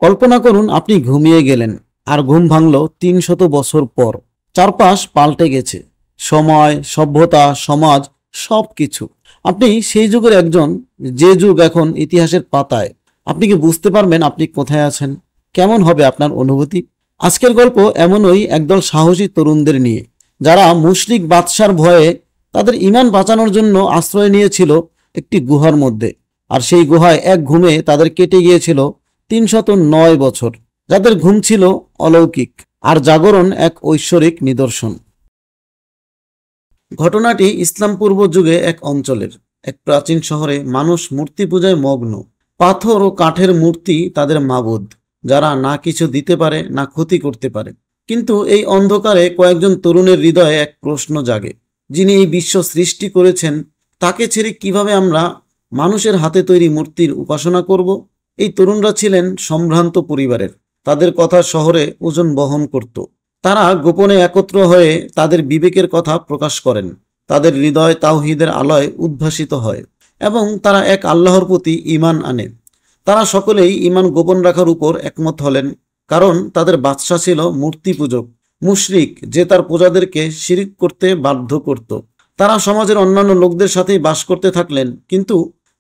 কল্পনা করুন আপনি ঘুমিয়ে গেলেন আর ঘুম ভাঙল ৩০০ বছর পর। চারপাশ পাল্টে গেছে, সময়, সভ্যতা, সমাজ, সবকিছু। আপনি সেই যুগের একজন, যে যুগ এখন ইতিহাসের পাতায়। আপনি কি বুঝতে পারবেন আপনি কোথায় আছেন? কেমন হবে আপনার অনুভূতি? আজকের গল্প এমনই একদল সাহসী তরুণদের নিয়ে, যারা মুশরিক বাদশার ভয়ে তাদের ঈমান বাঁচানোর জন্য আশ্রয় নিয়েছিল একটি গুহার মধ্যে। আর সেই গুহায় এক ঘুমে তাদের কেটে গিয়েছিল ৩০৯ বছর, যাদের ঘুম ছিল অলৌকিক আর জাগরণ এক ঐশ্বরিক নিদর্শন। ঘটনাটি ইসলাম পূর্ব যুগে এক অঞ্চলের এক প্রাচীন শহরে মানুষ মূর্তি পূজায় মগ্ন। পাথর ও কাঠের মূর্তি তাদের মাবুদ, যারা না কিছু দিতে পারে না ক্ষতি করতে পারে। কিন্তু এই অন্ধকারে কয়েকজন তরুণের হৃদয়ে এক প্রশ্ন জাগে, যিনি এই বিশ্ব সৃষ্টি করেছেন, তাকে ছেড়ে কিভাবে আমরা মানুষের হাতে তৈরি মূর্তির উপাসনা করব? এই তরুণরা ছিলেন সম্ভ্রান্ত পরিবারের। তাদের কথা শহরে ওজন বহন করত। তারা গোপনে একত্র হয়ে তাদের বিবেকের কথা প্রকাশ করেন। তাদের হৃদয় তাওহীদের আলোয় উদ্ভাসিত হয় এবং তারা এক আল্লাহর প্রতি ঈমান আনে। তারা সকলেই ঈমান গোপন রাখার উপর একমত হলেন, কারণ তাদের বাদশা ছিল মূর্তি পূজক, মুশরিক, যে তার প্রজাদেরকে শিরক করতে বাধ্য করত। তারা সমাজের অন্যান্য লোকদের সাথেই বাস করতে থাকলেন, কিন্তু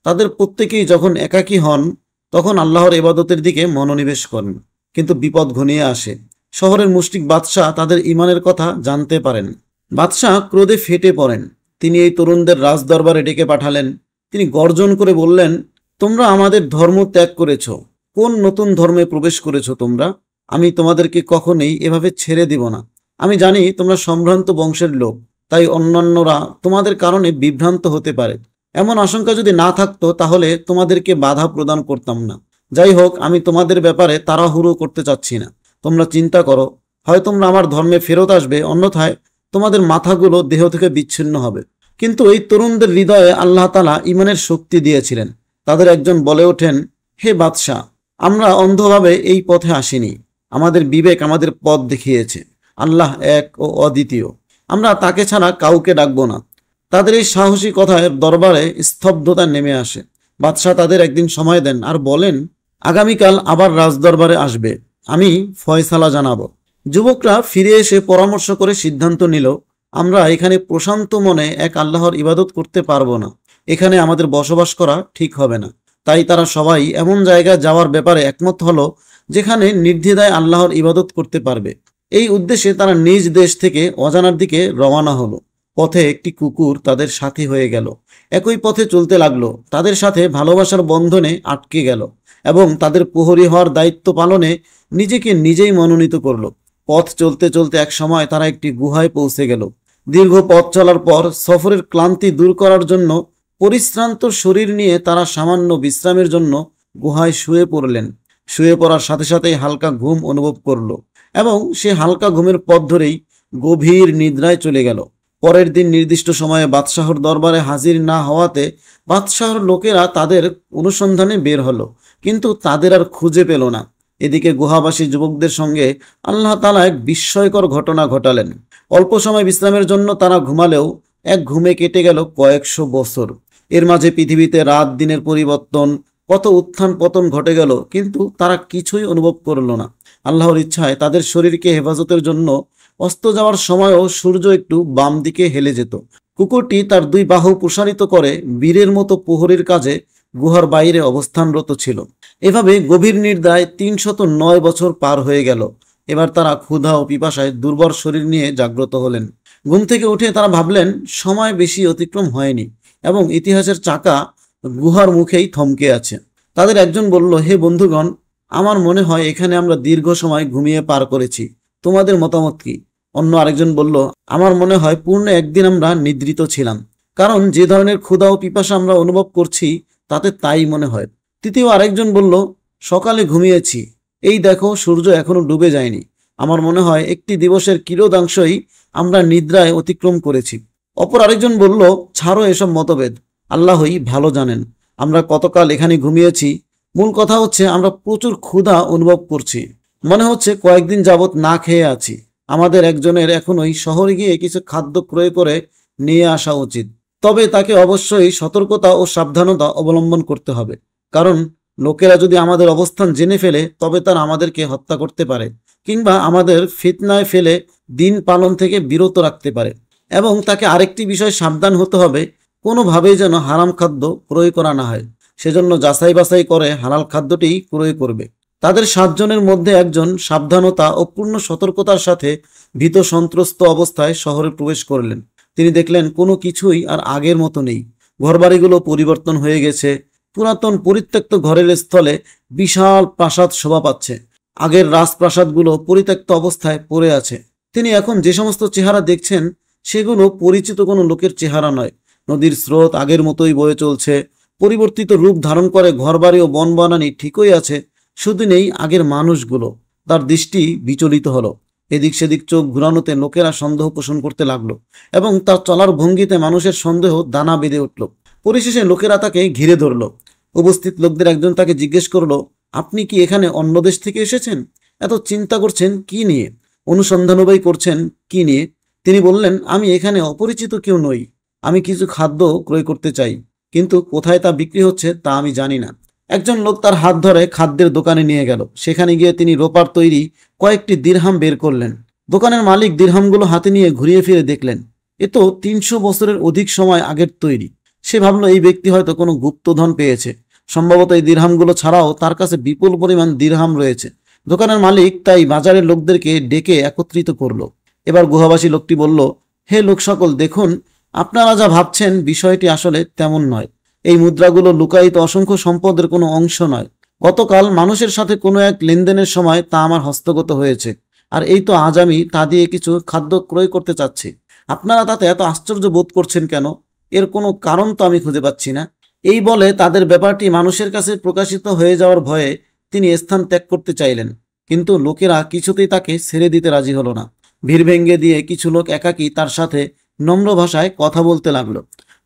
তাদের প্রত্যেকেই যখন একাকী হন, তখন আল্লাহর ইবাদতের দিকে মনোনিবেশ করেন। কিন্তু বিপদ ঘনিয়ে আসে। শহরের মুশরিক বাদশাহ তাদের ঈমানের কথা জানতে পারেন। বাদশাহ ক্রোধে ফেটে পড়েন। তিনি এই তরুণদের রাজদরবারে ডেকে পাঠালেন। তিনি গর্জন করে বললেন, তোমরা আমাদের ধর্ম ত্যাগ করেছ। কোন নতুন ধর্মে প্রবেশ করেছ তোমরা? আমি তোমাদেরকে কখনোই এভাবে ছেড়ে দিব না। আমি জানি তোমরা সম্ভ্রান্ত বংশের লোক, তাই অন্যান্যরা তোমাদের কারণে বিভ্রান্ত হতে পারে। এমন আশঙ্কা যদি না থাকতো তাহলে তোমাদেরকে বাধা প্রদান করতাম না। যাই হোক, আমি তোমাদের ব্যাপারে তাড়াহুড়ো করতে চাচ্ছি না। তোমরা চিন্তা করো, হয় তোমরা আমার ধর্মে ফেরত আসবে, অন্যথায় তোমাদের মাথাগুলো দেহ থেকে বিচ্ছিন্ন হবে। কিন্তু এই তরুণদের হৃদয়ে আল্লাহ তাআলা ঈমানের শক্তি দিয়েছিলেন। তাদের একজন বলে ওঠেন, হে বাদশাহ, আমরা অন্ধভাবে এই পথে আসিনি। আমাদের বিবেক আমাদের পথ দেখিয়েছে। আল্লাহ এক ও অদ্বিতীয়। আমরা তাকে ছাড়া কাউকে ডাকবো না। তাদের এই সাহসী কথায় দরবারে স্তব্ধতা নেমে আসে। বাদশাহ তাদের একদিন সময় দেন আর বলেন, আগামীকাল আবার রাজদরবারে আসবে, আমি ফয়সালা জানাবো। যুবকরা ফিরে এসে পরামর্শ করে সিদ্ধান্ত নিল, আমরা এখানে প্রশান্ত মনে এক আল্লাহর ইবাদত করতে পারবো না। এখানে আমাদের বসবাস করা ঠিক হবে না। তাই তারা সবাই এমন জায়গায় যাওয়ার ব্যাপারে একমত হলো, যেখানে নির্দ্বিধায় আল্লাহর ইবাদত করতে পারবে। এই উদ্দেশ্যে তারা নিজ দেশ থেকে অজানার দিকে রওনা হলো। পথে একটি কুকুর তাদের সাথী হয়ে গেল। একই পথে চলতে লাগলো, তাদের সাথে ভালোবাসার বন্ধনে আটকে গেল এবং তাদের প্রহরী হওয়ার দায়িত্ব পালনে নিজেকে নিজেই মনোনীত করলো। পথ চলতে চলতে এক সময় তারা একটি গুহায় পৌঁছে গেল। দীর্ঘ পথ চলার পর সফরের ক্লান্তি দূর করার জন্য পরিশ্রান্ত শরীর নিয়ে তারা সামান্য বিশ্রামের জন্য গুহায় শুয়ে পড়লেন। শুয়ে পড়ার সাথে সাথেই হালকা ঘুম অনুভব করলো এবং সে হালকা ঘুমের পথ ধরেই গভীর নিদ্রায় চলে গেল। পরের দিন নির্দিষ্ট সময়ে বাদশাহর দরবারে হাজির না হওয়াতে বাদশাহর লোকেরা তাদের অনুসন্ধানে বের হলো, কিন্তু তাদের আর খুঁজে পেল না। এদিকে গুহাবাসী যুবকদের সঙ্গে আল্লাহ তাআলা এক বিস্ময়কর ঘটনা ঘটালেন। অল্প সময় বিশ্রামের জন্য তারা ঘুমালেও এক ঘুমে কেটে গেল কয়েকশো বছর। এর মাঝে পৃথিবীতে রাত দিনের পরিবর্তন, কত উত্থান পতন ঘটে গেল, কিন্তু তারা কিছুই অনুভব করল না। আল্লাহর ইচ্ছায় তাদের শরীরকে হেফাজতের জন্য অস্ত যাওয়ার সময়ও সূর্য একটু বাম দিকে হেলে যেত। কুকুরটি তার দুই বাহু প্রসারিত করে বীরের মতো প্রহরীর কাজে গুহার বাইরে অবস্থানরত ছিল। এভাবে গভীর নিদ্রায় ৩০৯ বছর পার হয়ে গেল। এবার তারা ক্ষুধা ও পিপাসায় দুর্বল শরীর নিয়ে জাগ্রত হলেন। ঘুম থেকে উঠে তারা ভাবলেন, সময় বেশি অতিক্রম হয়নি এবং ইতিহাসের চাকা গুহার মুখেই থমকে আছে। তাদের একজন বলল, হে বন্ধুগণ, আমার মনে হয় এখানে আমরা দীর্ঘ সময় ঘুমিয়ে পার করেছি। তোমাদের মতামত কি? অন্য আরেকজন বলল, আমার মনে হয় পূর্ণ একদিন আমরা নিদ্রিত ছিলাম, কারণ যে ধরনের ক্ষুধা ও পিপাসা আমরা অনুভব করছি তাতে তাই মনে হয়। তৃতীয় আরেকজন বলল, সকালে ঘুমিয়েছি, এই দেখো সূর্য এখনো ডুবে যায়নি। আমার মনে হয় একটি দিবসের কিরোদাংশই আমরা নিদ্রায় অতিক্রম করেছি। অপর আরেকজন বলল, ছাড়ো এসব মতভেদ, আল্লাহই ভালো জানেন আমরা কতকাল এখানে ঘুমিয়েছি। মূল কথা হচ্ছে আমরা প্রচুর ক্ষুধা অনুভব করছি। মনে হচ্ছে কয়েকদিন যাবৎ না খেয়ে আছি। আমাদের একজনের এখনোই শহরে গিয়ে কিছু খাদ্য ক্রয় করে নিয়ে আসা উচিত। তবে তাকে অবশ্যই সতর্কতা ও সাবধানতা অবলম্বন করতে হবে, কারণ লোকেরা যদি আমাদের অবস্থান জেনে ফেলে তবে তারা আমাদেরকে হত্যা করতে পারে কিংবা আমাদের ফিতনায় ফেলে দিন পালন থেকে বিরত রাখতে পারে। এবং তাকে আরেকটি বিষয় সাবধান হতে হবে, কোনোভাবেই যেন হারাম খাদ্য ক্রয় করা না হয়। সেজন্য যাচাই বাছাই করে হালাল খাদ্যটিই ক্রয় করবে। তাদের 7 জনের মধ্যে একজন সাবধানতা ও পূর্ণ সতর্কতার সাথে ভীত সন্ত্রস্ত অবস্থায় শহরে প্রবেশ করলেন। তিনি দেখলেন কোনো কিছুই আর আগের মতো নেই। ঘরবাড়িগুলো পরিবর্তন হয়ে গেছে। পুরাতন পরিত্যক্ত ঘরের স্থলে বিশাল প্রাসাদ শোভা পাচ্ছে। আগের রাজপ্রাসাদগুলো পরিত্যক্ত অবস্থায় পড়ে আছে। তিনি এখন যে সমস্ত চেহারা দেখছেন সেগুলো পরিচিত কোনো লোকের চেহারা নয়। নদীর স্রোত আগের মতোই বয়ে চলছে। পরিবর্তিত রূপ ধারণ করে ঘরবাড়ি ও বনবনানি ঠিকই আছে, শুধু নেই আগের মানুষগুলো। তার দৃষ্টি বিচলিত হলো। এদিক সেদিক চোখ ঘুরানোতে লোকেরা সন্দেহ পোষণ করতে লাগলো এবং তার চলার ভঙ্গিতে মানুষের সন্দেহ দানা বেঁধে উঠল। পরিশেষে লোকেরা তাকে ঘিরে ধরল। উপস্থিত লোকদের একজন তাকে জিজ্ঞেস করলো, আপনি কি এখানে অন্য দেশ থেকে এসেছেন? এত চিন্তা করছেন কি নিয়ে? অনুসন্ধানবাই করছেন কি নিয়ে? তিনি বললেন, আমি এখানে অপরিচিত কেউ নই। আমি কিছু খাদ্য ক্রয় করতে চাই, কিন্তু কোথায় তা বিক্রি হচ্ছে তা আমি জানি না। একজন লোক তার হাত ধরে খাদ্যের দোকানে নিয়ে গেল। সেখানে গিয়ে তিনি রোপার তৈরি কয়েকটি দিরহাম বের করলেন। দোকানের মালিক দিরহামগুলো হাতে নিয়ে ঘুরিয়ে ফিরে দেখলেন এ তো 300 বছরের অধিক সময় আগের তৈরি। সে ভাবলো এই ব্যক্তি হয়তো কোনো গুপ্তধন পেয়েছে। সম্ভবত এই দিরহামগুলো ছাড়াও তার কাছে বিপুল পরিমাণ দিরহাম রয়েছে। দোকানের মালিক তাই বাজারের লোকদেরকে ডেকে একত্রিত করলো। এবার গুহাবাসী লোকটি বলল, হে লোক সকল, দেখুন, আপনারা যা ভাবছেন বিষয়টি আসলে তেমন নয়। এই মুদ্রাগুলো লুকায়িত অসংখ্য সম্পদের কোনো অংশ নয়। গতকাল মানুষের সাথে কোনো এক লেনদেনের সময় তা আমার হস্তগত হয়েছে, আর এই তো আজ আমি তা দিয়ে কিছু খাদ্য ক্রয় করতে চাচ্ছি। আপনারা তাতে এত আশ্চর্য বোধ করছেন কেন? এর কোনো কারণ তো আমি খুঁজে পাচ্ছি না। এই বলে তাদের ব্যাপারটি মানুষের কাছে প্রকাশিত হয়ে যাওয়ার ভয়ে তিনি স্থান ত্যাগ করতে চাইলেন, কিন্তু লোকেরা কিছুতেই তাকে ছেড়ে দিতে রাজি হলো না। ভিড় ভেঙ্গে দিয়ে কিছু লোক একাকী তার সাথে নম্র ভাষায় কথা বলতে লাগলো।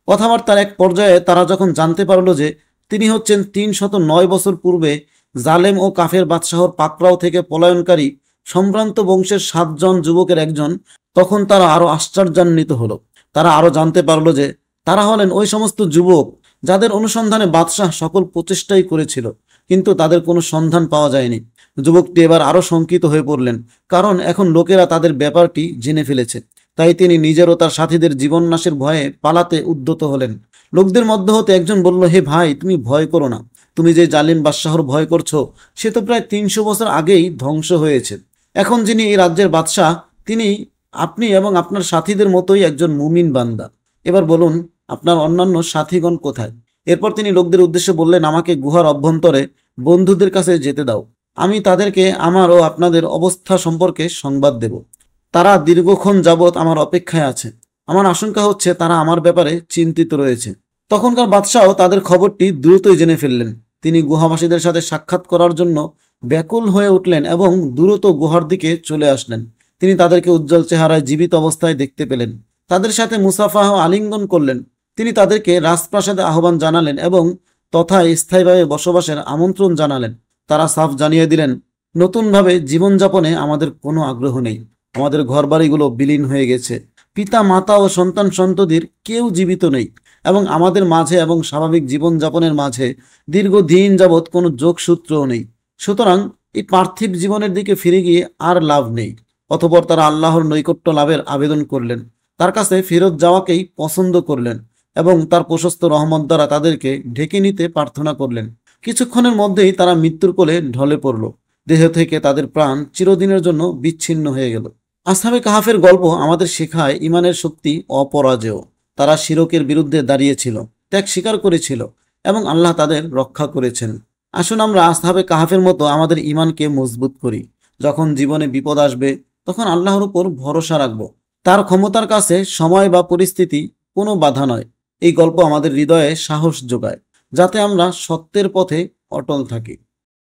কথাবার্তার এক পর্যায়ে তারা যখন জানতে পারলো যে তিনি হচ্ছেন 309 বছর পূর্বে জালেম ও কাফের বাদশাহর পাকড়াও থেকে পলায়নকারী সম্ভ্রান্ত বংশের 7 জন যুবকের একজন, তখন তারা আরো আশ্চর্যান্বিত হলো। তারা আরো জানতে পারলো যে তারা হলেন ওই সমস্ত যুবক যাদের অনুসন্ধানে বাদশাহ সকল প্রচেষ্টাই করেছিল, কিন্তু তাদের কোনো সন্ধান পাওয়া যায়নি। যুবকটি এবার আরো শঙ্কিত হয়ে পড়লেন, কারণ এখন লোকেরা তাদের ব্যাপারটি জেনে ফেলেছে। তাই তিনি নিজের ও তার সাথীদের জীবন নাশের ভয়ে পালাতে উদ্যত হলেন। লোকদের মধ্য হতে একজন বলল, হে ভাই, তুমি ভয় করো না। তুমি যে জালিম বাদশাহর ভয় করছো সে তো প্রায় 300 বছর আগেই ধ্বংস হয়েছে। এখন যিনি এই রাজ্যের বাদশাহ তিনি আপনি এবং আপনার সাথীদের মতোই একজন মুমিন বান্দা। এবার বলুন, আপনার অন্যান্য সাথীগণ কোথায়? এরপর তিনি লোকদের উদ্দেশ্যে বললেন, আমাকে গুহার অভ্যন্তরে বন্ধুদের কাছে যেতে দাও। আমি তাদেরকে আমার ও আপনাদের অবস্থা সম্পর্কে সংবাদ দেব। তারা দীর্ঘক্ষণ যাবৎ আমার অপেক্ষায় আছে। আমার আশঙ্কা হচ্ছে তারা আমার ব্যাপারে চিন্তিত রয়েছে। তখনকার বাদশাও তাদের খবরটি দ্রুতই জেনে ফেললেন। তিনি গুহাবাসীদের সাথে সাক্ষাৎ করার জন্য ব্যাকুল হয়ে উঠলেন এবং দ্রুত গুহার দিকে চলে আসলেন। তিনি তাদেরকে উজ্জ্বল চেহারায় জীবিত অবস্থায় দেখতে পেলেন। তাদের সাথে মুসাফাহ ও আলিঙ্গন করলেন। তিনি তাদেরকে রাজপ্রাসাদে আহ্বান জানালেন এবং তথায় স্থায়ীভাবে বসবাসের আমন্ত্রণ জানালেন। তারা সাফ জানিয়ে দিলেন, নতুনভাবে জীবনযাপনে আমাদের কোনো আগ্রহ নেই। আমাদের ঘরবাড়িগুলো বিলীন হয়ে গেছে। পিতা মাতা ও সন্তান সন্ততির কেউ জীবিত নেই এবং আমাদের মাঝে এবং স্বাভাবিক জীবনযাপনের মাঝে দীর্ঘদিন যাবৎ কোনো যোগসূত্রও নেই। সুতরাং এই পার্থিব জীবনের দিকে ফিরে গিয়ে আর লাভ নেই। অতঃপর তারা আল্লাহর নৈকট্য লাভের আবেদন করলেন, তার কাছে ফেরত যাওয়াকেই পছন্দ করলেন এবং তার প্রশস্ত রহমত দ্বারা তাদেরকে ঢেকে নিতে প্রার্থনা করলেন। কিছুক্ষণের মধ্যেই তারা মৃত্যুর কোলে ঢলে পড়ল। দেহ থেকে তাদের প্রাণ চিরদিনের জন্য বিচ্ছিন্ন হয়ে গেল। আসহাবে কাহাফের গল্প আমাদের শেখায় ইমানের শক্তি অপরাজেয়। তারা শিরকের বিরুদ্ধে দাঁড়িয়েছিল, ত্যাগ স্বীকার করেছিল এবং আল্লাহ তাদের রক্ষা করেছেন। আসুন আমরা আসহাবে কাহাফের মতো আমাদের ইমানকে মজবুত করি। যখন জীবনে বিপদ আসবে তখন আল্লাহর উপর ভরসা রাখব। তার ক্ষমতার কাছে সময় বা পরিস্থিতি কোনো বাধা নয়। এই গল্প আমাদের হৃদয়ে সাহস যোগায়, যাতে আমরা সত্যের পথে অটল থাকি।